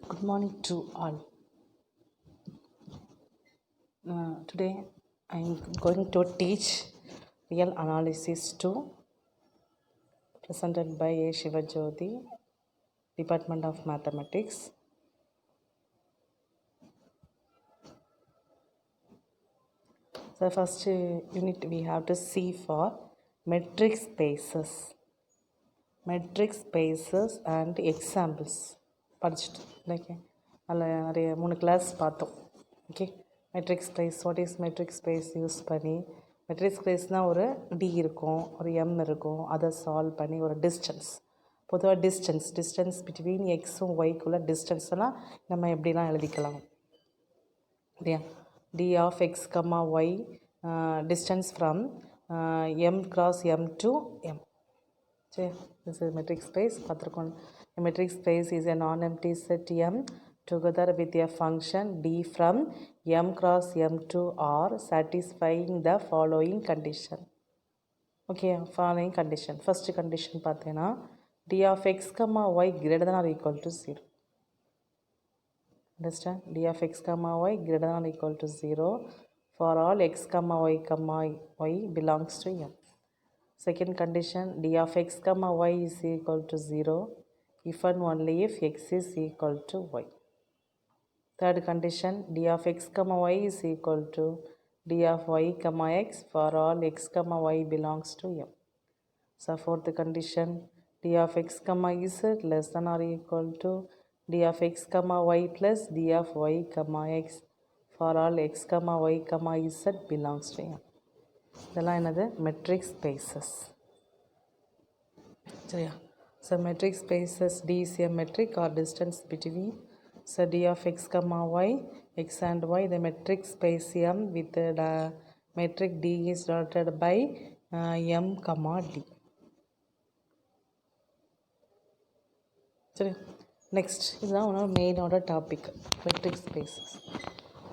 Good morning to all. Today I am going to teach real analysis 2 presented by A. Shivajyoti, Department of Mathematics. So first unit we have to see for metric spaces. Metric spaces and examples. படிச்சுட்டு okay அதில் நிறைய 3 class பார்த்தோம். Okay metric space, what is metric space use பண்ணி matric ஸ்பேஸ்னால் ஒரு D இருக்கும், ஒரு M இருக்கும், அதை சால்வ் பண்ணி ஒரு டிஸ்டன்ஸ், பொதுவாக டிஸ்டன்ஸ் பிட்வீன் எக்ஸும் ஒய்க்குள்ள டிஸ்டன்ஸ்லாம் நம்ம எப்படிலாம் எழுதிக்கலாம் இல்லையா. D of x comma y distance from M cross M to M. சரி, this is metric space பார்த்துருக்கோம். A metric space is a non-empty set M together with a function D from M cross M to R satisfying the following condition. Okay, following condition. First condition பார்த்தீங்கன்னா D of x comma y greater than or equal to 0. Understand? D of x comma y greater than or equal to 0 for all x comma y belongs to M. Second condition, d of x comma y is equal to 0 if and only if x is equal to y. Third condition, d of x comma y is equal to d of y comma x for all x comma y belongs to M. So fourth condition, d of x comma z less than or equal to d of x comma y plus d of y comma x for all x comma y comma z belongs to M. இதெல்லாம் என்னது metric spaces. சரியா. So metric spaces d is a metric or distance between so d of x comma y x and y the metric space M with metric d is denoted by M comma d. சரி, next இதுதான் உன்னோட மெயினோட topic metric spaces.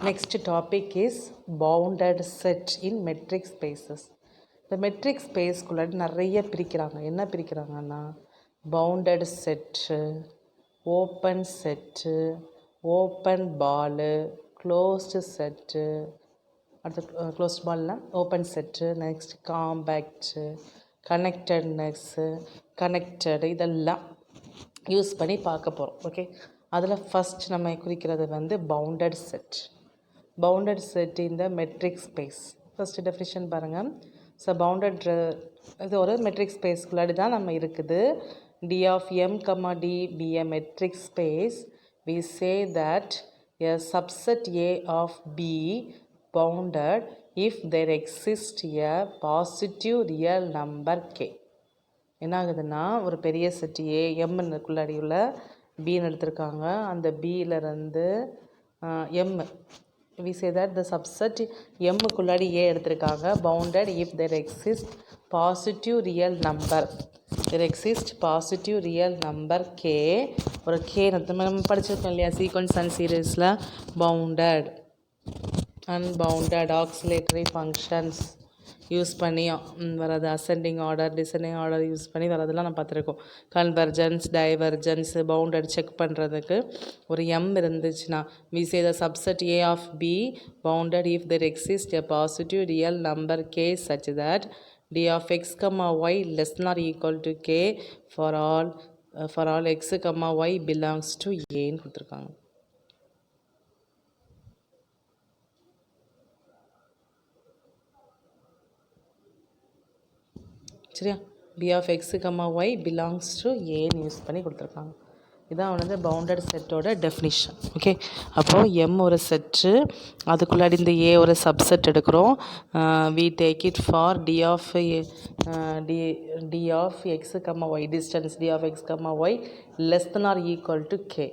Next topic is bounded set in metric spaces. இந்த metric ஸ்பேஸ்குள்ளாடி நிறைய பிரிக்கிறாங்க. என்ன பிரிக்கிறாங்கன்னா bounded set, open set, open ball, closed set, அடுத்து க்ளோஸ்ட் பால்னா open set, next compact, connectedness, connected, இதெல்லாம் யூஸ் பண்ணி பார்க்க போகிறோம். ஓகே, அதில் ஃபஸ்ட் நம்ம குறிக்கிறது வந்து bounded set. Bounded set in the metric space. First definition பாருங்கள். ஸோ பவுண்டட் இது ஒரு மெட்ரிக் ஸ்பேஸ்க்குள்ளாடி தான் நம்ம இருக்குது. D of M comma d be a metric space we say that a subset A of B bounded if there exist a positive real number K. என்ன ஆகுதுன்னா ஒரு பெரிய செட் ஏ எம்னுக்குள்ளாடி உள்ள பின்னு எடுத்திருக்காங்க. அந்த பியிலேருந்து M we say that the subset m குள்ளாடி a எடுத்திருக்காங்க. bounded if there exists positive real number, there exists positive real number k, ஒரு k நம்ம படிச்சிருக்கோம் இல்லையா சீக்வன்ஸ் அண்ட் சீரீஸில் bounded unbounded ஆக்சிலேட்டரி ஃபங்க்ஷன்ஸ் யூஸ் பண்ணி வராது, ascending order descending order use பண்ணி வரதெல்லாம் நம்ம பார்த்துருக்கோம். கன்வர்ஜன்ஸ் டைவர்ஜன்ஸ் பவுண்டட் செக் பண்ணுறதுக்கு ஒரு எம் இருந்துச்சுன்னா we say the subset A of B bounded if there exists a positive real number k such that d of x comma y less than or equal to k for all x comma y belongs to Aன்னு கொடுத்துருக்காங்க. சரியா, p of x comma y belongs to ஏன்னு use பண்ணி கொடுத்துருக்காங்க. இதான் வந்து bounded செட்டோட definition. Okay, அப்போது எம் ஒரு செட்டு, அதுக்குள்ளாடி இந்த ஏ ஒரு சப்செட் எடுக்கிறோம். We take it for d of x comma y distance d of x comma y less than or equal to k.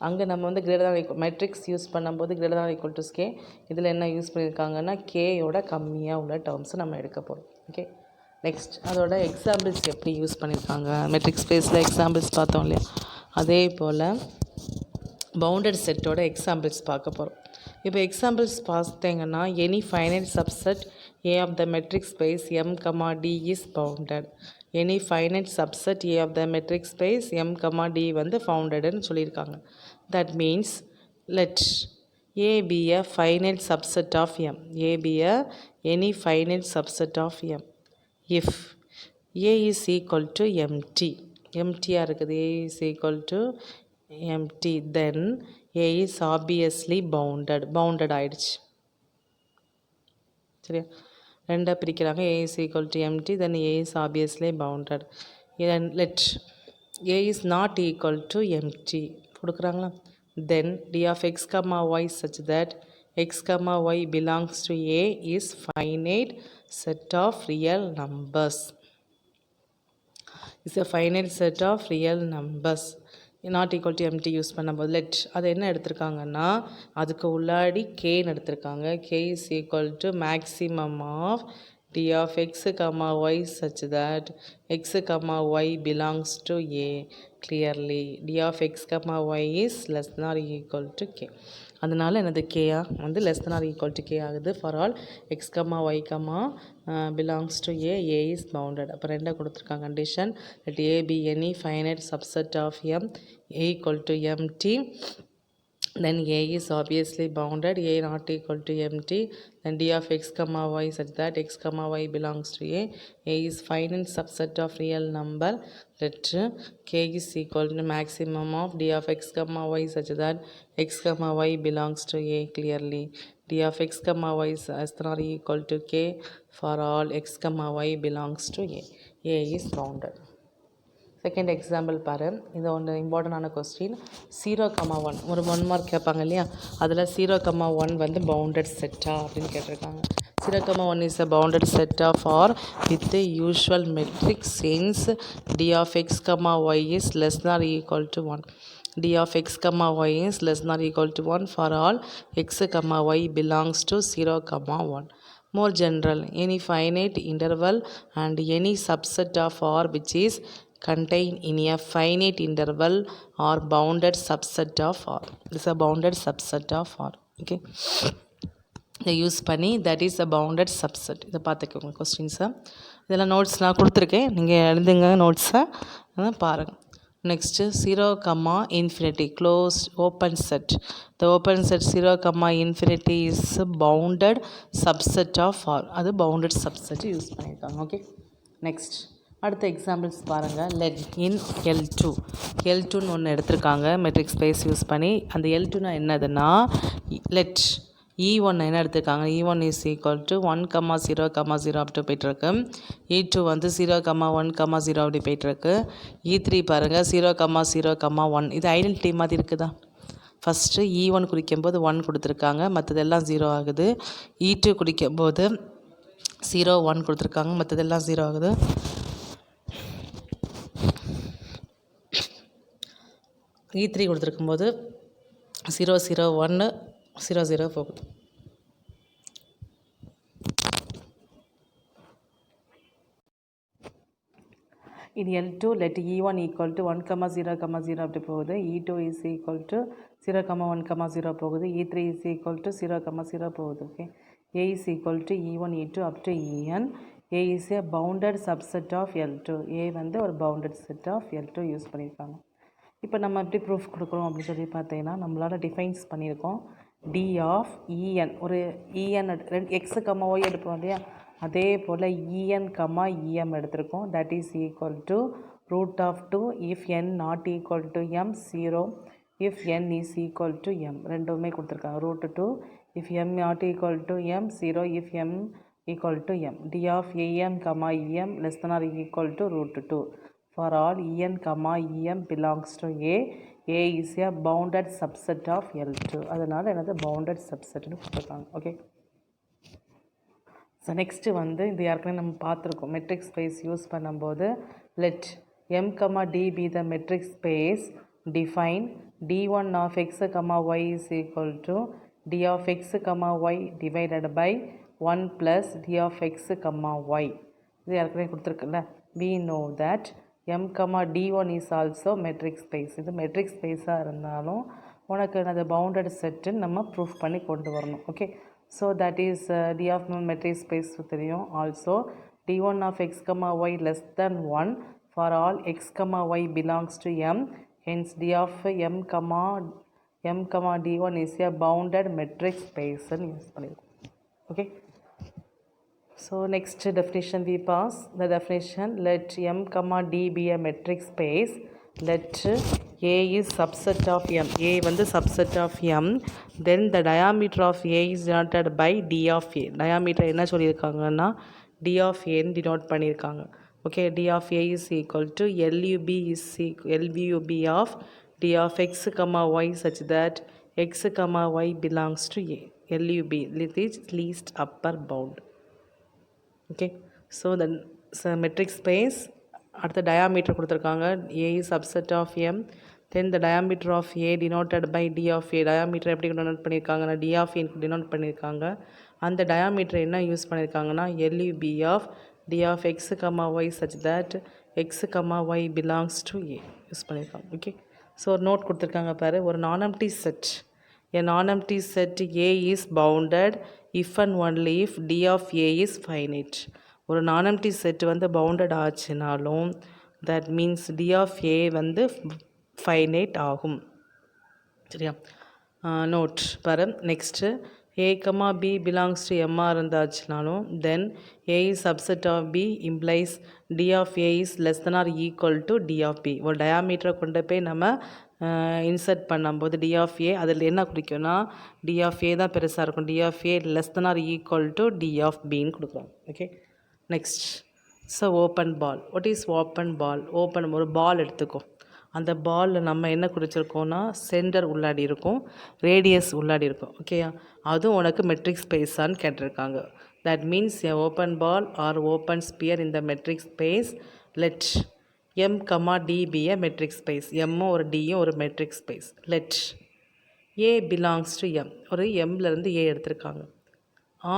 அங்கே நம்ம வந்து greater than equal metrics use பண்ணும்போது greater than equal to k. இதில் என்ன use பண்ணியிருக்காங்கன்னா கேயோட கம்மியாக உள்ள டேர்ம்ஸை நம்ம எடுக்க போகிறோம். ஓகே, நெக்ஸ்ட் அதோட எக்ஸாம்பிள்ஸ் எப்படி யூஸ் பண்ணியிருக்காங்க மெட்ரிக் ஸ்பேஸில் எக்ஸாம்பிள்ஸ் பார்த்தோம் இல்லையா, அதே போல் பவுண்டட் செட்டோட எக்ஸாம்பிள்ஸ் பார்க்க போகிறோம். இப்போ எக்ஸாம்பிள்ஸ் பார்த்தீங்கன்னா any finite subset A of the metric space M comma d is bounded. Any finite subset A of the metric space M comma d வந்து ஃபவுண்டடுன்னு சொல்லியிருக்காங்க. That means let A be a finite subset of M. A be a any finite subset of M. If A is equal to empty. Empty-ஆ இருக்குது. A is equal to empty. Then A is obviously bounded. Bounded ஆயிடுச்சு. சரியா? ரெண்டா பிரிக்கிறாங்க. A is equal to empty. Then A is obviously bounded. Then let A is not equal to empty. கொடுக்குறாங்களா? Then d of x comma y such that x comma y belongs to A is finite set of real numbers. Is a finite set of real numbers. Not equal to empty use பண்ணும்போது let அது என்ன எடுத்திருக்காங்கன்னா அதுக்கு உள்ளாடி kன்னு எடுத்திருக்காங்க. K is equal to maximum of d of x comma y such that x comma y belongs to A. Clearly d of x comma y is less than or equal to k. அதனால் எனது கேஆ வந்து less than or equal to k ஆகுது. For all x comma y comma belongs to A is bounded. அப்போ ரெண்டாக கொடுத்துருக்காங்க condition let A be any finite subset of M A equal to empty. Then A is obviously bounded, A not equal to empty. Then d of x comma y such that x comma y belongs to A. A is finite subset of real number. Let k is equal to maximum of d of x comma y such that x comma y belongs to A. Clearly d of x comma y is less than or equal to k for all x comma y belongs to A. A is bounded. Second example பாரு. இது ஒன்று இம்பார்ட்டண்டான question. 0,1 ஒரு 1 mark கேட்பாங்க இல்லையா, அதில் 0,1 வந்து bounded செட்டா அப்படின்னு கேட்டிருக்காங்க. 0,1 is a bounded set of R with usual metric since d of x, y is less than or equal to 1. d of x, y is less than or equal to 1 for all x, y belongs to 0,1. More general, any finite interval and any subset of R which is contained in a finite interval or bounded subset of R. This is a bounded subset of R. Okay. இதை use பண்ணி that is a bounded subset. இதை பார்த்துக்கோங்க கொஸ்டின்ஸை. இதெல்லாம் notes நான் கொடுத்துருக்கேன், நீங்கள் எழுதுங்க நோட்ஸை பாருங்கள். Next 0, infinity closed open set. The open set 0, infinity is bounded subset of R. அது பவுண்டட் சப்செட் யூஸ் பண்ணியிருக்காங்க. ஓகே. நெக்ஸ்ட் அடுத்த எக்ஸாம்பிள்ஸ் பாருங்கள். லெட் இன் L2 ஒன்று எடுத்திருக்காங்க மெட்ரிக் ஸ்பேஸ் யூஸ் பண்ணி. அந்த L2னா என்னதுன்னா லெட் E1 என்ன எடுத்திருக்காங்க. E1 இஸ் ஈக்குவல் டு 1,0,0 அப்படி போய்ட்டுருக்கு. E2 வந்து 0,1,0 அப்படி போய்ட்டுருக்கு. E3 பாருங்கள் 0,0,1. இது ஐடென்டிட்டி மாதிரி இருக்குதா? ஃபஸ்ட்டு E1 குறிக்கும்போது 1 கொடுத்துருக்காங்க, மற்றதெல்லாம் 0 ஆகுது. E2 குறிக்கும்போது 0, 1 கொடுத்துருக்காங்க, மற்றதெல்லாம் 0 ஆகுது. E3 கொடுத்துருக்கும்போது 0, 0, 1, 0, 0 போகுது. இது L2 let E1 equal to 1,0,0 அப்படி போகுது. E2 is equal to 0,1,0 போகுது. E3 is equal to 0,0 போகுது. Okay. A is equal to E1, E2 up to En. A is a bounded subset of L2. A வந்து ஒரு bounded set of L2 use பண்ணியிருக்காங்க. இப்போ நம்ம எப்படி proof கொடுக்குறோம் அப்படின்னு சொல்லி பார்த்தீங்கன்னா, நம்மளால் டிஃபைன்ஸ் பண்ணியிருக்கோம். டி ஆஃப் இஎன் ஒரு இஎன் எக்ஸு கம்மா ஒய் எடுப்போம் இல்லையா, அதே போல் இஎன் கம்மா இஎம் எடுத்திருக்கோம். That is equal to root of 2 if n not equal to m 0 if n is equal to m. ரெண்டுமே கொடுத்துருக்காங்க. Root 2 if m not equal to m 0 if m equal to m. D of a m comma e m less than or equal to root 2 for all en, em belongs to A. A is a bounded subset of L2. அதனால் எனது bounded subsetனு கொடுத்துருக்காங்க. Okay. So next வந்து இது ஏற்கனவே நம்ம பார்த்துருக்கோம். Metric space use பண்ணும்போது let M, D be the metric space. Define D1 of x, y is equal to D of x, y divided by 1 plus D of x, y. இது ஏற்கனவே கொடுத்துருக்குல்ல. We know that M, D1 is also metric space. இது metric ஸ்பேஸாக இருந்தாலும் உனக்கு அது bounded செட்டுன்னு நம்ம proof பண்ணி கொண்டு வரணும். Okay. So that is D of metric space தெரியும். Also d1 of x comma y less than 1 for all x comma y belongs to M. Hence d of m comma d1 is a bounded metric space. Okay. So next definition we pass. The definition, let M comma D be a metric space. Let A is subset of M. A வந்து subset of M. Then the diameter of A is denoted by D of A. Diameter என்ன சொல்லியிருக்காங்கன்னா D of A ன்னு denote பண்ணியிருக்காங்க. Okay, D of A is equal to LUB of D of x comma y such that x comma y belongs to A. LUB, least upper bound. Okay, so the metric space at the diameter கொடுத்துருக்காங்க. A is subset of M. Then the diameter of A denoted by D of A. diameter எப்படி denote பண்ணியிருக்காங்கன்னா D of A denote பண்ணியிருக்காங்க. அந்த diameter என்ன use பண்ணியிருக்காங்கன்னா LUB of D of x comma y such that x comma y belongs to A use பண்ணியிருக்காங்க. Okay, so ஒரு note கொடுத்துருக்காங்க பாரு. ஒரு non-empty set, a non-empty set A is bounded if and only if D of A is finite. ஒரு non-empty set வந்து bounded ஆச்சுனாலும் that means D of A வந்து finite ஆகும். சரியா? நோட் பாரு. Next A, B belongs to M இருந்தாச்சுனாலும் then A is subset of B implies D of A is less than or equal to D of B. ஒரு diameter கொண்டு போய் நம்ம insert பண்ணும்போது D of A அதில் என்ன குறிக்கும்னா D of A தான் பெருசாக இருக்கும். D of A less than or equal to D of Bன்னு கொடுக்குறோம். Okay, next. So open ball. What is open ball? Open ஒரு பால் எடுத்துக்கோ. அந்த பாலில் நம்ம என்ன குறிச்சிருக்கோன்னா சென்டர் உள்ளாடி இருக்கும், ரேடியஸ் உள்ளாடி இருக்கும். ஓகேயா? அதுவும் உனக்கு மெட்ரிக் ஸ்பேஸான்னு கேட்டிருக்காங்க. That means a open ball or open sphere இந்த metric space. Let M comma d be a metric space. எம்மும் ஒரு டியும் ஒரு metric space. Let A belongs to M. ஒரு எம்லேருந்து ஏ எடுத்திருக்காங்க.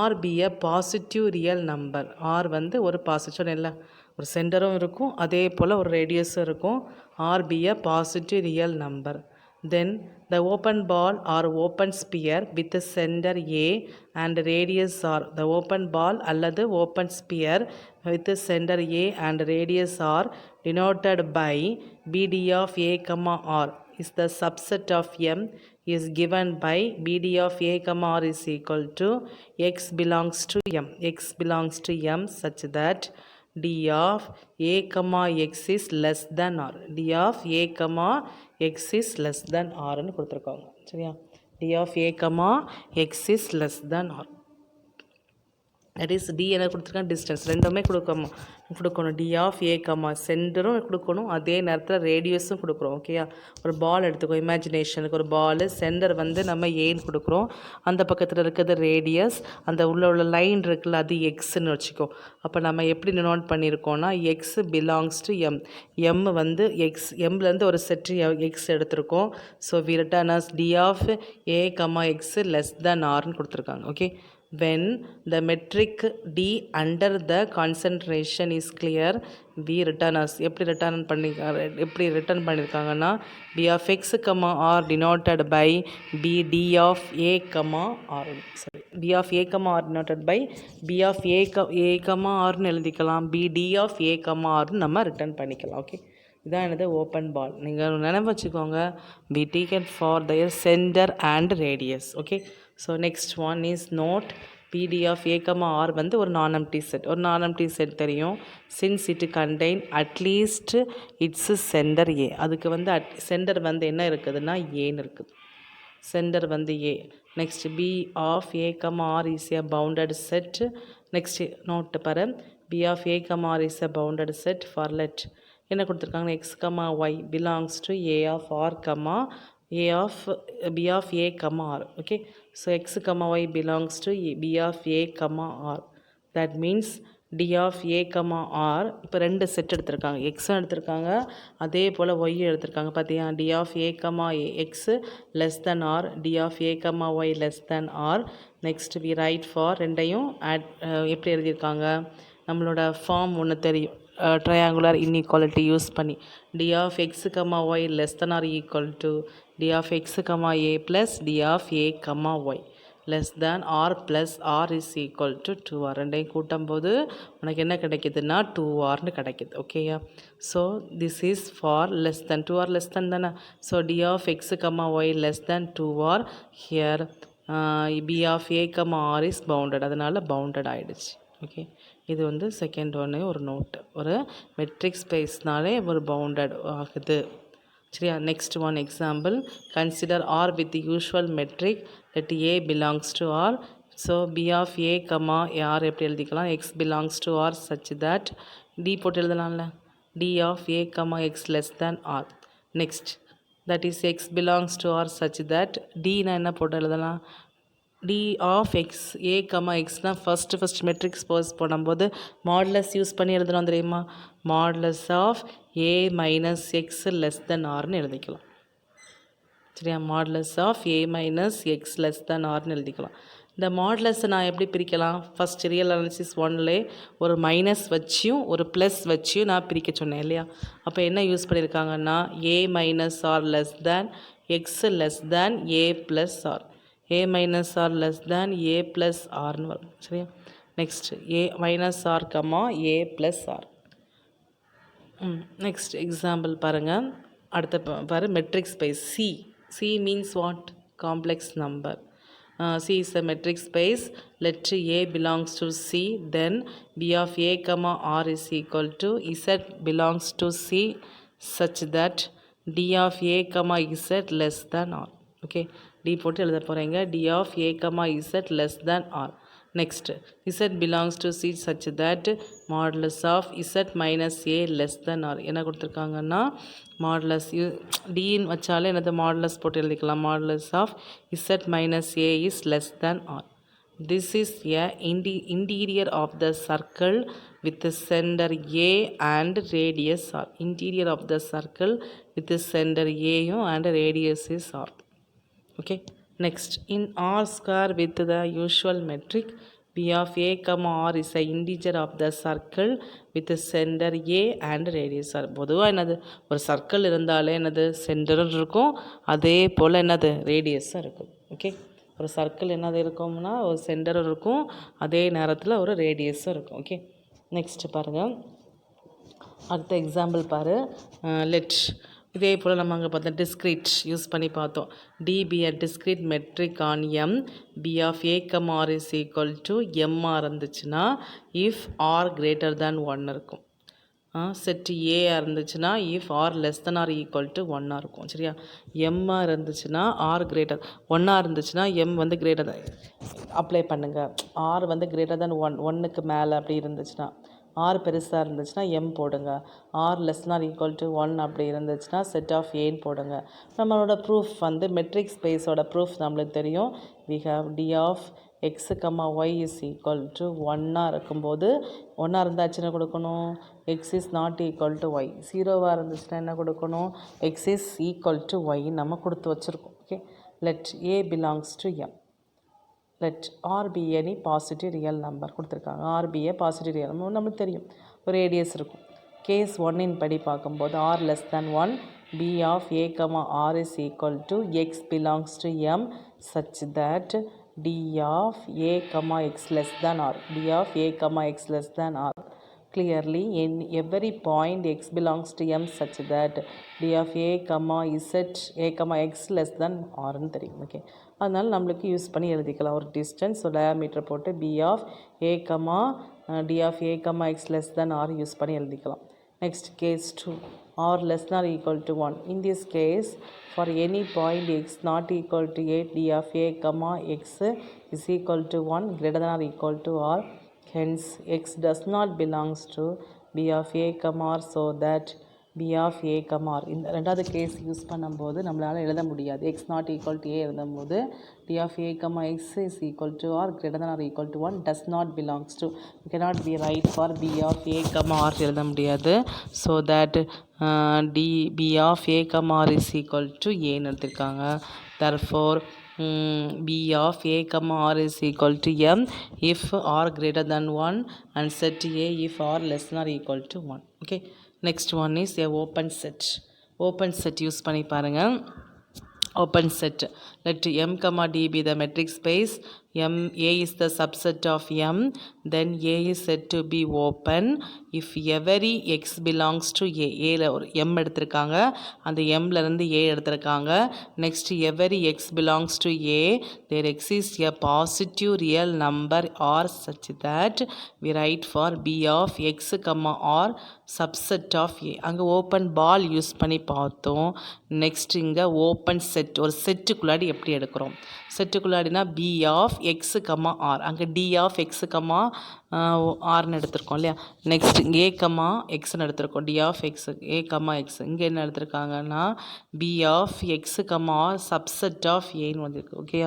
R be a positive real number. R வந்து ஒரு பாசிட்டிவ் இல்லை, ஒரு சென்டரும் இருக்கும், அதே போல் ஒரு ரேடியஸும் இருக்கும். R be a positive real number. Then the open ball or open sphere with centre A and radius r. The open ball அல்லது open sphere with centre A and radius r denoted by BD of A comma R is the subset of M is given by BD of A comma R is equal to X belongs to M. X belongs to M such that D of A comma X is less than R. D of A comma X is less than R ன்னு கொடுத்துருக்காங்க. சரியா? D of A comma X is less than R. That is d என்ன கொடுத்துருக்காங்க, distance. ரெண்டுமே கொடுக்கணும். D of A comma சென்டரும் கொடுக்கணும், அதே நேரத்தில் ரேடியஸும் கொடுக்குறோம். ஓகேயா? ஒரு பால் எடுத்துக்கோ. இமேஜினேஷனுக்கு ஒரு பால், சென்டர் வந்து நம்ம ஏன்னு கொடுக்குறோம், அந்த பக்கத்தில் இருக்கிறது ரேடியஸ், அந்த உள்ள லைன் இருக்குல்ல அது எக்ஸ்ன்னு வச்சுக்கோ. அப்போ நம்ம எப்படி நோட் பண்ணியிருக்கோன்னா x belongs to M. M வந்து எக்ஸ், எம்லேருந்து ஒரு செட்டு எக்ஸ் எடுத்திருக்கோம். So we return as d of A comma x less than ஆர்னு கொடுத்துருக்காங்க. Okay, when the metric D under the concentration is clear, we return as எப்படி return பண்ணியிருக்காங்கன்னா B of x, R denoted by B D of A, R. sorry, B of A, R denoted by B of A, Rன்னு எழுதிக்கலாம். B D of A, R நம்ம return பண்ணிக்கலாம். Okay, இதான் எனது open பால். நீங்கள் நினைவு வச்சுக்கோங்க, be taken for their center and radius. Okay, so next one is note PD of A, R வந்து ஒரு non-empty set. ஒரு non-empty set தெரியும். since it contain at least its center A. அதுக்கு வந்து சென்டர் வந்து என்ன இருக்குதுன்னா ஏன்னு இருக்குது. சென்டர் வந்து A. Next B of A, R is a bounded set. Next note பாரு, B of A, R is a bounded set for let என்ன கொடுத்துருக்காங்க, x, y belongs to A of R, A of B of A, R. Okay, so x, y belongs to B of A, R. That means D of A, R. இப்போ ரெண்டு set எடுத்திருக்காங்க, எக்ஸும் எடுத்திருக்காங்க, அதே போல் Y எடுத்திருக்காங்க. பார்த்தியா? D of A, x less than R, D of A, y less than R. next we write for ரெண்டையும் add எப்படி எழுதியிருக்காங்க, நம்மளோட ஃபார்ம் ஒன்று தெரியும், triangular inequality யூஸ் பண்ணி D of x, y less than or equal to D of x, A plus D of A, y less than r plus r is equal to 2r. ரெண்டையும் கூட்டும் போது உனக்கு என்ன கிடைக்குதுன்னா 2rன்னு கிடைக்குது. ஓகேயா? So this is for less than 2r less than தானே. So d of x comma y less than 2r. Here B of A comma r is bounded. அதனால் பவுண்டட் ஆகிடுச்சு. ஓகே, இது வந்து செகண்ட் ஒன்று ஒரு நோட்டு. ஒரு மெட்ரிக் ஸ்பேஸ்னாலே ஒரு bounded ஆகுது. சரியா? Next one example. Consider R with usual metric let A belongs to R. So B of A comma r எப்படி எழுதிக்கலாம்? X belongs to R such that d போட்டு எழுதலாம்ல. D of A comma x less than r. Next that is x belongs to r such that d na என்ன போட்டு எழுதலாம்? d of x a comma x na first metric space போடும்போது modulus use பண்ணி எழுதணும் தெரியுமா? Modulus of a minus x less than r னு எழுதிக்கலாம். சரியா? Modulus of a minus x less than r னு எழுதிக்கலாம். இந்த மாடுலஸை நான் எப்படி பிரிக்கலாம்? ஃபஸ்ட் ரியல் அனாலிசிஸ் 1லே ஒரு மைனஸ் வச்சியும் ஒரு ப்ளஸ் வச்சியும் நான் பிரிக்க சொன்னேன் இல்லையா? அப்போ என்ன யூஸ் பண்ணியிருக்காங்கன்னா A minus r less than x less than A plus r. A minus r less than A plus ஆர்னு வரும். சரியா? Next A minus r comma A plus r. Next example பாருங்கள். அடுத்த பாரு metric space C. C means what? Complex number. C is a metric space. Let A belongs to C, then B of A comma R is equal to Z belongs to C such that D of A comma Z less than R. Okay, D போட்டு எழுத போகிறீங்க. D of A comma Z less than R. Next, Z belongs to C such that modulus of Z minus A less than R. என்ன கொடுத்துருக்காங்கன்னா modulus டின்னு வச்சாலே என்னது modulus போட்டு எழுதிக்கலாம். Modulus of Z minus A is less than R. This is a interior of the circle with centre A and radius R. Interior of the circle with centre Aயும் and radius is R. Okay, next in R square with the usual metric B of A comma R is a integer of the circle with the center A and radius R. பொதுவாக என்னது ஒரு circle இருந்தாலே என்னது சென்டரும் இருக்கும், அதே போல் என்னது ரேடியஸும் இருக்கும். Okay, ஒரு சர்க்கிள் என்னது இருக்கும்னா ஒரு சென்டரும் இருக்கும், அதே நேரத்தில் ஒரு ரேடியஸும் இருக்கும். ஓகே, நெக்ஸ்ட் பாருங்கள். அடுத்த எக்ஸாம்பிள் பாரு. லெட் இதே போல் நம்ம அங்கே பார்த்தோம் டிஸ்க்ரீட் யூஸ் பண்ணி பார்த்தோம். D be a discrete metric on M. B of A comma r is equal to எம்ஆர் இருந்துச்சுன்னா இஃப் ஆர் கிரேட்டர் தேன் 1 இருக்கும். செட் ஏ இருந்துச்சுன்னா if r less than or equal to 1 இருக்கும். சரியா? எம்ஆர் இருந்துச்சுன்னா R greater 1 இருந்துச்சுன்னா M வந்து greater தான் அப்ளை பண்ணுங்கள். ஆர் வந்து கிரேட்டர் தேன் 1க்கு மேலே அப்படி இருந்துச்சுன்னா, ஆர் பெருசாக இருந்துச்சுன்னா எம் போடுங்க. ஆர் லெஸ்னார் ஈக்குவல் டு 1 அப்படி இருந்துச்சுன்னா செட் ஆஃப் ஏன்னு போடுங்க. நம்மளோட ப்ரூஃப் வந்து மெட்ரிக் ஸ்பேஸோட ப்ரூஃப் நம்மளுக்கு தெரியும். We have d of x comma y is equal to 1 இருக்கும்போது 1 இருந்தாச்சுன்னா கொடுக்கணும் x is not equal to y. 0 இருந்துச்சுன்னா என்ன கொடுக்கணும்? X is equal to y நம்ம கொடுத்து வச்சுருக்கோம். Okay, let A belongs to M. Let r be any positive real number கொடுத்துருக்காங்க. ஆர்பிஏ பாசிட்டிவ் ரியல் நம்பர் நம்மளுக்கு தெரியும், ஒரு ரேடியஸ் இருக்கும். கேஸ் 1 படி பார்க்கும்போது r less than 1, B of A comma r is equal to x belongs to M such that d of A comma x less than r. D of A comma x less than r. Clearly, in every point x belongs to m such that d of a comma z a comma x less than r ன்னு தெரியும். Okay, அதனால் நம்மளுக்கு use பண்ணி எழுதிக்கலாம் ஒரு distance. So diameter போட்டு b of a comma d of a comma x less than r use பண்ணி எழுதிக்கலாம். Next case 2, r less than or equal to 1. In this case, for any point x not equal to 8, d of a comma x is equal to 1 greater than or equal to r. Hence, x does not belongs to b of a comma r, so that b of a comma r. இந்த ரெண்டாவது case use பண்ணும்போது நம்மளால் எழுத முடியாது. x not equal to a எழுதும்போது d of a comma x is equal to r greater than or equal to 1 does not belongs to. We cannot be right for b of a comma r எழுத முடியாது. So that b of a comma r is equal to a ன்னு எடுத்திருக்காங்க. Therefore, b of a comma r is equal to m if r greater than 1 and set a if r less than or equal to 1. Okay, next one is a open set. Open set use பண்ணி பாருங்க. Open set, let m comma d be the metric space A is the subset of M, then A is said to be open if every x belongs to A. Aல ஒரு M எடுத்திருக்காங்க, அந்த Mல இருந்து A எடுத்திருக்காங்க. Next every x belongs to A, there exists a positive real number or such that we write for B of x, or subset of A. அங்கே open பால் use பண்ணி பார்த்தோம். Next இங்கே open set, ஒரு செட்டுக்குள்ளாடி எப்படி எடுக்கிறோம், செட்டுக்குள்ளாடினா B of x, R, அங்கே D of x, ஆர்னு எடுத்திருக்கோம் இல்லையா. நெக்ஸ்ட் A, எக்ஸ்னு எடுத்திருக்கோம், D of x, A, x. இங்கே என்ன எடுத்திருக்காங்கன்னா B of x, R subset of Aன்னு வந்திருக்கு. Okay,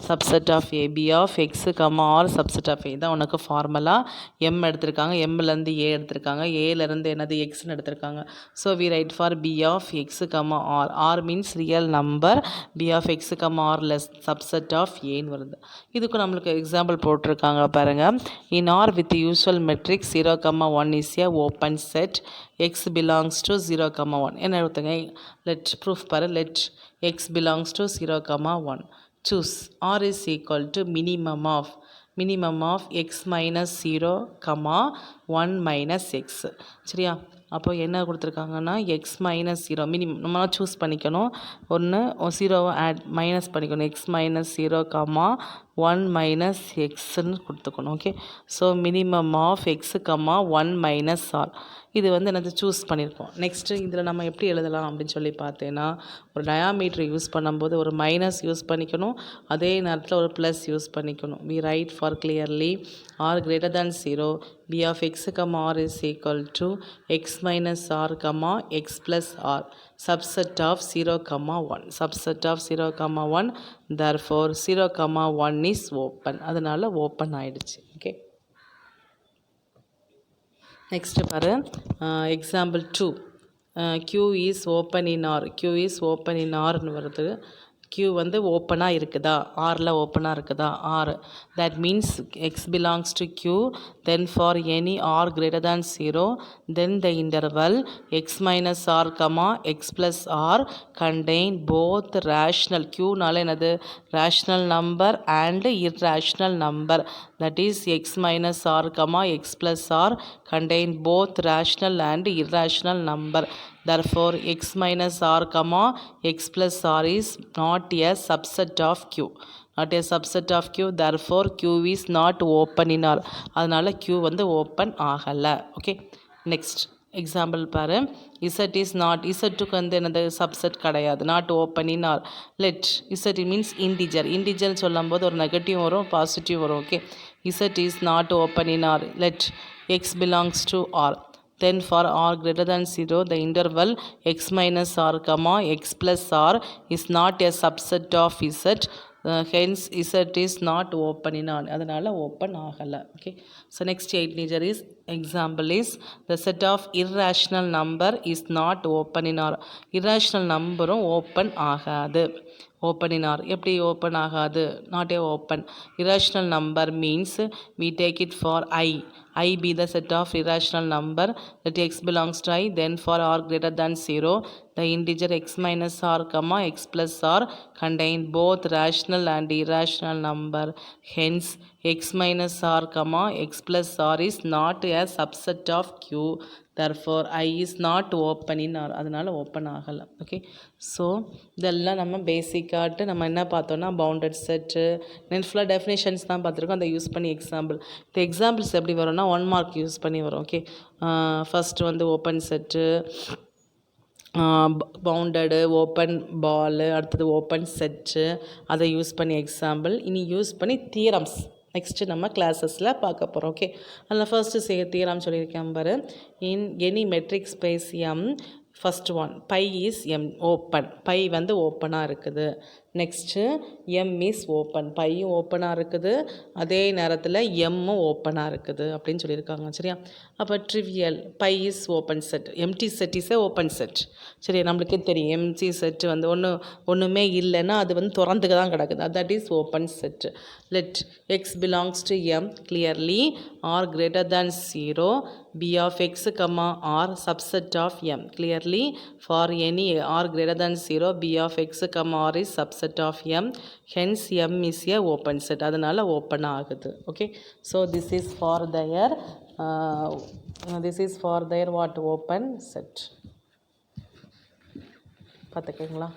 subset of A, B of x, R subset of A தான் உனக்கு ஃபார்முலா. M எடுத்திருக்காங்க, Mலேருந்து A எடுத்திருக்காங்க, Aலேருந்து என்னது எக்ஸ்னு எடுத்திருக்காங்க. So we write for B of x, R. R means real number, B of x, R less subset of Aன்னு வருது. இதுக்கு நம்மளுக்கு எக்ஸாம்பிள் போட்டிருக்காங்க பாருங்கள். In R with the usual matrix 0, 1 is a open set, x belongs to 0, 1. என்ன எடுத்துங்க, let proof பாரு, let x belongs to 0, 1. Choose R is equal to minimum of x minus 0, 1 minus x. சரியா, அப்போ என்ன கொடுத்துருக்காங்கன்னா x minus 0 minimum நம்ம choose பண்ணிக்கணும். ஒன்று 0வை ஆட் மைனஸ் பண்ணிக்கணும், எக்ஸ் மைனஸ் 0, 1 மைனஸ் எக்ஸ்ன்னு கொடுத்துக்கணும். Okay, so minimum of x, 1 minus r. இது வந்து என்னது சூஸ் பண்ணியிருக்கோம். நெக்ஸ்ட்டு இதில் நம்ம எப்படி எழுதலாம் அப்படின்னு சொல்லி பார்த்தேன்னா, ஒரு டயாமீட்டர் யூஸ் பண்ணும்போது ஒரு மைனஸ் யூஸ் பண்ணிக்கணும், அதே நேரத்தில் ஒரு ப்ளஸ் யூஸ் பண்ணிக்கணும். we write for clearly r greater than 0, b of x, r is equal to x minus r, x plus r, subset of 0, 1. subset of 0, 1, therefore 0, 1 is open. அதனால் open ஆயிடுச்சு. Okay, next பாரு, example 2, Q is open in R. Q is open in Rன்னு வருது. Q வந்து ஓப்பனாக இருக்குதா, ஆரில் ஓப்பனாக இருக்குதா, R. that means x belongs to Q, then for any R greater than 0, then the interval x minus R, x plus R contain both rational, Q நால என்னது rational number and irrational number, that is x minus R, x plus R contain both rational and irrational number. Therefore x minus R, x plus R is not a subset of Q. not a subset of Q, therefore Q is not open in R. அதனால் Q வந்து open ஆகலை. Okay, next example பாரு, Z is not, இசட்டுக்கு வந்து என்னது subset கிடையாது, not open in R. Let Z means integer, இன்டிஜர்னு சொல்லும் போது ஒரு நெகட்டிவ் வரும், பாசிட்டிவ் வரும். Okay, Z is not open in R. let x belongs to R. Then for R greater than 0, the interval x minus R, x plus R is not a subset of Z. Hence Z is not open in R. அதனால் open ஆகலை. Okay, so next example is the set of irrational number is not open in R. irrational நம்பரும் open ஆகாது. open in R. எப்படி open ஆகாது, not a open. irrational number means we take it for I be the set of irrational number, that x belongs to I, then for R greater than 0, the integer x minus R, x plus R contain both rational and irrational number. Hence x minus R, x plus R is not a subset of Q. therefore I is not open in R. அதனால் open ஆகலை. Okay, so இதெல்லாம் நம்ம பேசிக்காட்டு நம்ம என்ன பார்த்தோன்னா bounded set, net ஃபுல்லாக definitions தான் பார்த்துருக்கோம், அதை யூஸ் பண்ணி எக்ஸாம்பிள். இந்த எக்ஸாம்பிள்ஸ் எப்படி வரும்னா 1 மார்க் யூஸ் பண்ணி வரும். ஓகே, ஃபஸ்ட்டு வந்து ஓப்பன் செட்டு, பவுண்டடு, ஓப்பன் பாலு, அடுத்தது ஓப்பன் செட்டு, அதை யூஸ் பண்ணி எக்ஸாம்பிள். இனி யூஸ் பண்ணி தியரம்ஸ் நெக்ஸ்ட்டு நம்ம கிளாஸஸில் பார்க்க போகிறோம். ஓகே, அதில் ஃபர்ஸ்ட்டு தியரம் சொல்லியிருக்கேன் பாரு. In any metric space M, first one phi is M open, phi வந்து ஓப்பனாக இருக்குது. நெக்ஸ்ட்டு M இஸ் ஓப்பன், பையும் ஓப்பனாக இருக்குது, அதே நேரத்தில் எம்மும் ஓப்பனாக இருக்குது அப்படின்னு சொல்லியிருக்காங்க. சரியா, அப்போ trivial phi is open set, empty set is a open set. சரி, நம்மளுக்கே தெரியும் எம்டி செட்டு வந்து ஒன்றுமே இல்லைன்னா அது வந்து திறந்துக்க தான் கிடக்குது, that is open set. Let X belongs to M, clearly r greater than 0, b of x, r subset of m. Clearly for any r greater than 0, b of x, r is subset subset of M, hence M is a open set, அதனால் open ஆகுது. Okay, so this is for their what, open set. பார்த்துக்கிங்களா?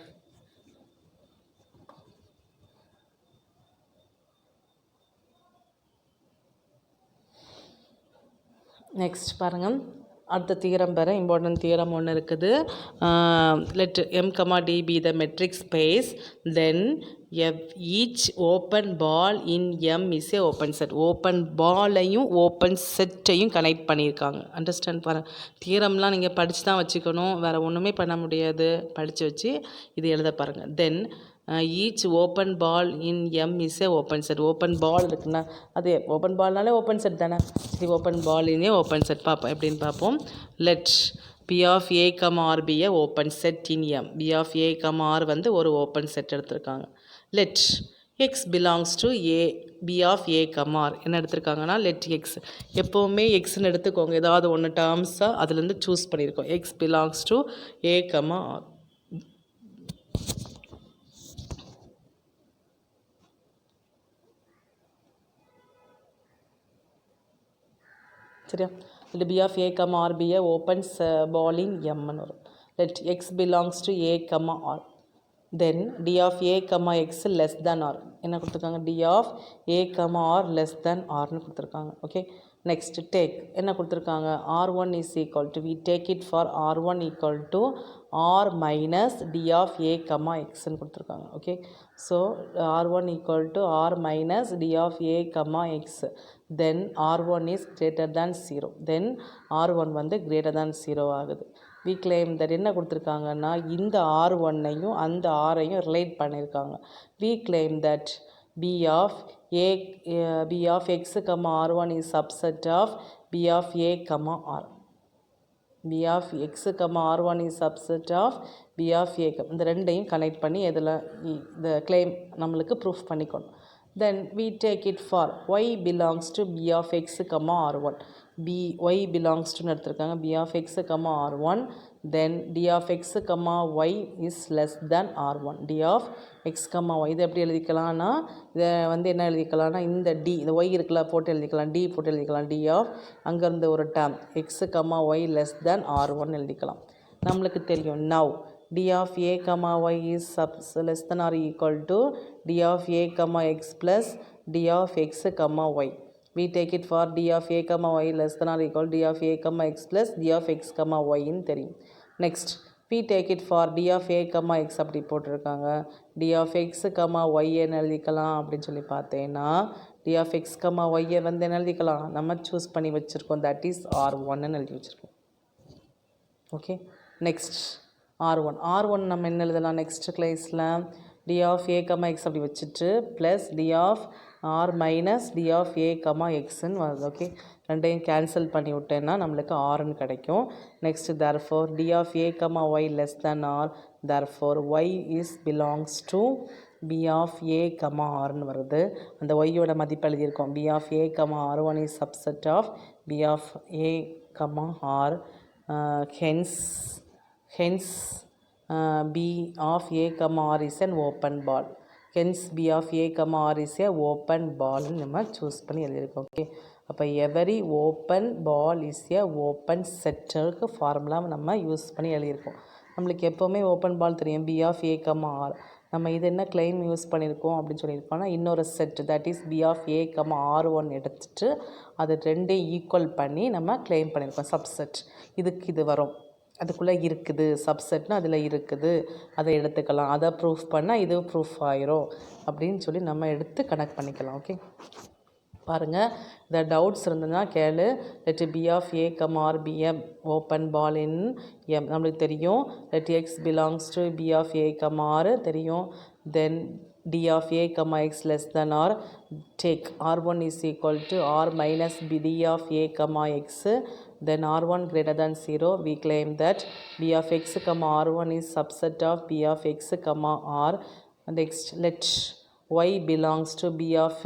நெக்ஸ்ட் பாருங்கள், அடுத்த theorem பாரு, important theorem ஒன்று இருக்குது. Let M comma d be the metric space, then each open ball in M is a open set. Open பாலையும் open செட்டையும் connect பண்ணியிருக்காங்க. அண்டர்ஸ்டாண்ட் பாருங்கள், தியரம்லாம் நீங்கள் படித்து தான் வச்சுக்கணும், வேறு ஒன்றுமே பண்ண முடியாது. படித்து வச்சு இது எழுத பாருங்கள். Then each open ball in M is a open set. Open ball இருக்குன்னா அது ஓப்பன் பால்னாலே ஓப்பன் செட் தானே. சரி, open ball in A open set பார்ப்போம். எப்படின்னு பார்ப்போம். Let B of A comma r be a open set in M. B of A comma r வந்து ஒரு ஓப்பன் செட் எடுத்திருக்காங்க. Let X belongs to A B of A comma r என்ன எடுத்திருக்காங்கன்னா, let X, எப்போவுமே எக்ஸ்ன்னு எடுத்துக்கோங்க, ஏதாவது ஒன்று டேர்ம்ஸாக அதுலேருந்து சூஸ் பண்ணியிருக்கோம். X belongs to A comma r. சரியா? let b of a comma r be a opens ball in M ன்னு வரும். let x belongs to a comma r, then d of a comma x less than r என்ன கொடுத்துருக்காங்க, d of a comma r less than rன்னு கொடுத்துருக்காங்க. Okay, next take என்ன கொடுத்துருக்காங்க, r1 is equal to, we take it for r1 equal to r minus d of a comma xன்னு கொடுத்துருக்காங்க. Okay, so r1 equal to r minus d of a comma x, then r1 is greater than 0, then r1 வந்து greater than 0 ஆகுது. we claim that என்ன கொடுத்துருக்காங்கன்னா, இந்த r1ஐயும் அந்த r-ஐயும் relate பண்ணியிருக்காங்க. we claim that b of x, r1 is subset of b of a, r. b of x, r1 is subset of b of a. இந்த ரெண்டையும் connect பண்ணி இதில் இந்த claim நம்மளுக்கு ப்ரூஃப் பண்ணிக்கணும். then we take it for y belongs to b of x, r1. y belongs to எடுத்திருக்காங்க b of x, r1, then d of x, y is less than r1. d of x, y இது எப்படி எழுதிக்கலாம்னா, இதை வந்து என்ன எழுதிக்கலாம்னா, இந்த d, இந்த y இருக்குல்ல போட்டு எழுதிக்கலாம், d போட்டு எழுதிக்கலாம். d of அங்கேருந்து ஒரு term x, y less than r1 எழுதிக்கலாம். நம்மளுக்கு தெரியும் now d of a, y is less than or equal to d of a, x plus d of x, y. we take it for d of a, y less than or equal to d of a, x plus d of x, y ன்னு தெரியும். Next we take it for d of a, x அப்படி போட்டிருக்காங்க. d of x, y என்ன எழுதிக்கலாம் அப்படின்னு சொல்லி பார்த்தேன்னா, d of x, y வந்து என்ன எழுதிக்கலாம், நம்ம சூஸ் பண்ணி வச்சுருக்கோம், தட் இஸ் r1ன்னு எழுதி வச்சுருக்கோம். ஓகே, நெக்ஸ்ட் r1 நம்ம என்ன எழுதலாம் நெக்ஸ்ட் கிளாஸில், d of a, x அப்படி வச்சுட்டு plus d of r minus d of a, xன்னு வருது. ஓகே, ரெண்டையும் கேன்சல் பண்ணி விட்டேன்னா நம்மளுக்கு rன்னு கிடைக்கும். Next therefore d of a, y less than r, therefore y is belongs to b of a, rன்னு வருது. அந்த yயோட மதிப்பு எழுதியிருக்கோம். b of a, r1 is subset of b of a, r, hence b of a, r is an open ball. hence b of a, r is a open ball நம்ம choose பண்ணி எழுதியிருக்கோம். Okay, அப்போ every open ball is a open செட்டுக்கு formula நம்ம use பண்ணி எழுதியிருக்கோம். நம்மளுக்கு எப்போவுமே ஓப்பன் பால் தெரியும், b of a, r. நம்ம இது என்ன கிளைம் யூஸ் பண்ணியிருக்கோம் அப்படின்னு சொல்லியிருக்கோம்னா, இன்னொரு set that is b of a, r1 எடுத்துட்டு அது ரெண்டையும் ஈக்குவல் பண்ணி நம்ம கிளைம் பண்ணியிருக்கோம். சப்செட் இதுக்கு இது வரும், அதுக்குள்ளே இருக்குது, சப்செட்னா அதில் இருக்குது, அதை எடுத்துக்கலாம், அதை ப்ரூஃப் பண்ணால் இது ப்ரூஃப் ஆயிரும் அப்படின்னு சொல்லி நம்ம எடுத்து கனெக்ட் பண்ணிக்கலாம். ஓகே, பாருங்கள், இந்த டவுட்ஸ் இருந்ததுன்னா கேளு. Let B of A, R be M open ball in M நம்மளுக்கு தெரியும். Let X belongs to B of A, R தெரியும். Then d of a, x less than r, take r1 is equal to r minus b d of a, x, then r1 greater than 0. We claim that b of x, r1 is subset of b of x, r. Next, let y belongs to b of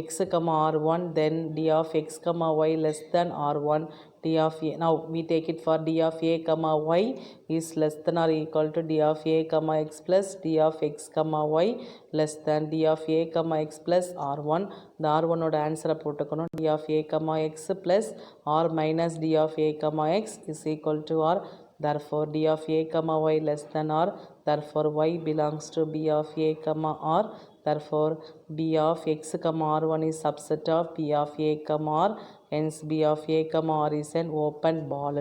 x, r1, then d of x, y less than r1. d of a. Now we take it for d of a comma y is less than or equal to d of a comma x plus d of x comma y less than d of a comma x plus r1. இந்த r1 ஓட ஆன்சரை போட்டுக்கணும். d of a comma x plus r minus d of a comma x is equal to r. Therefore d of a comma y less than r. Therefore y belongs to b of a comma r. Therefore b of x comma r1 is subset of b of a comma r. Hence b of a comma r is an open ball.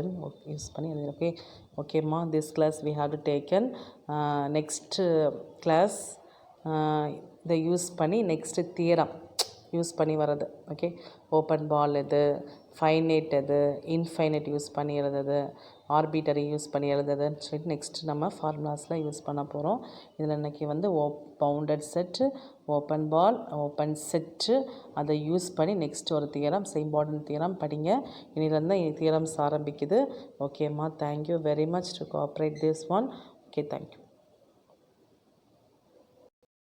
Use பண்ணி okay. Okay ma, this class we have to taken. Next class இதை use பண்ணி next theorem use பண்ணி வர்றது. Okay, open பால் எது, finite எது, infinite use பண்ணி எழுதுது, arbitrary use பண்ணி எழுதுதுன்னு சொல்லிட்டு நெக்ஸ்ட் நம்ம ஃபார்முலாஸில் யூஸ் பண்ண போகிறோம். இதில் இன்றைக்கி வந்து bounded set, open ball, open set அதை யூஸ் பண்ணி நெக்ஸ்ட் ஒரு தியரம், இம்பார்ட்டன்ட் தியரம் படிங்க. இனிலேருந்து தியரம்ஸ் ஆரம்பிக்குது. ஓகேம்மா, thank you very much to cooperate this one. Okay, thank you.